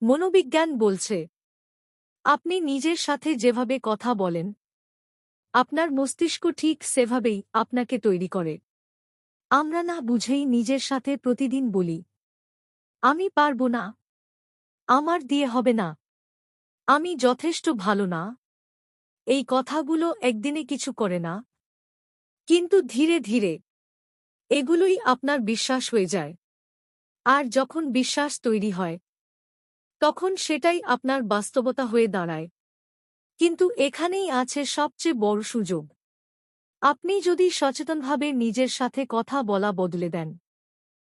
মনোবিজ্ঞান বলছে, আপনি নিজের সাথে যেভাবে কথা বলেন, আপনার মস্তিষ্ক ঠিক সেভাবেই আপনাকে তৈরি করে। আমরা না বুঝেই নিজের সাথে প্রতিদিন বলি, আমি পারব না, আমার দিয়ে হবে না, আমি যথেষ্ট ভালো না। এই কথাগুলো একদিনে কিছু করে না, কিন্তু ধীরে ধীরে এগুলোই আপনার বিশ্বাস হয়ে যায়। আর যখন বিশ্বাস তৈরি হয়, তখন সেটাই আপনার বাস্তবতা হয়ে দাঁড়ায়। কিন্তু এখানেই আছে সবচেয়ে বড় সুযোগ। আপনি যদি সচেতনভাবে নিজের সাথে কথা বলা বদলে দেন,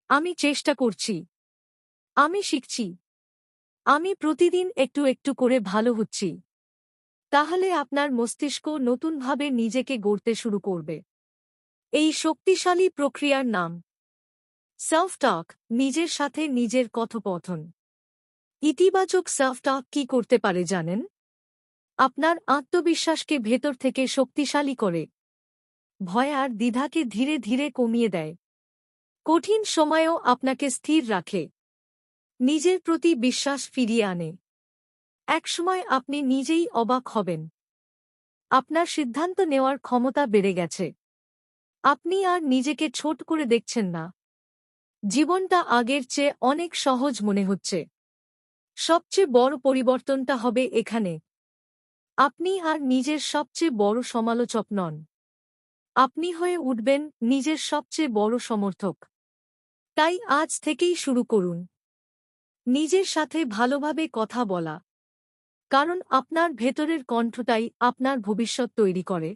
আমি চেষ্টা করছি, আমি শিখছি, আমি প্রতিদিন একটু একটু করে ভালো হচ্ছি, তাহলে আপনার মস্তিষ্ক নতুনভাবে নিজেকে গড়তে শুরু করবে। এই শক্তিশালী প্রক্রিয়ার নাম সেলফ টক, নিজের সাথে নিজের কথোপকথন। ইতিবাচক সেলফ টক কি করতে পারে জানেন? আপনার আত্মবিশ্বাসকে ভেতর থেকে শক্তিশালী করে, ভয় আর দ্বিধাকে ধীরে ধীরে কমিয়ে দেয়, কঠিন সময়েও আপনাকে স্থির রাখে, নিজের প্রতি বিশ্বাস ফিরিয়ে আনে। একসময় আপনি নিজেই অবাক হবেন, আপনার সিদ্ধান্ত নেওয়ার ক্ষমতা বেড়ে গেছে। আপনি আর নিজেকে ছোট করে দেখছেন না, জীবনটা আগের চেয়ে অনেক সহজ মনে হচ্ছে। সবচেয়ে বড় পরিবর্তনটা হবে এখানে, আপনি আর নিজের সবচেয়ে বড় সমালোচক নন। আপনি হয়ে উঠবেন নিজের সবচেয়ে বড় সমর্থক। তাই আজ থেকেই শুরু করুন নিজের সাথে ভালোভাবে কথা বলা, কারণ আপনার ভেতরের কণ্ঠটাই আপনার ভবিষ্যৎ তৈরি করে।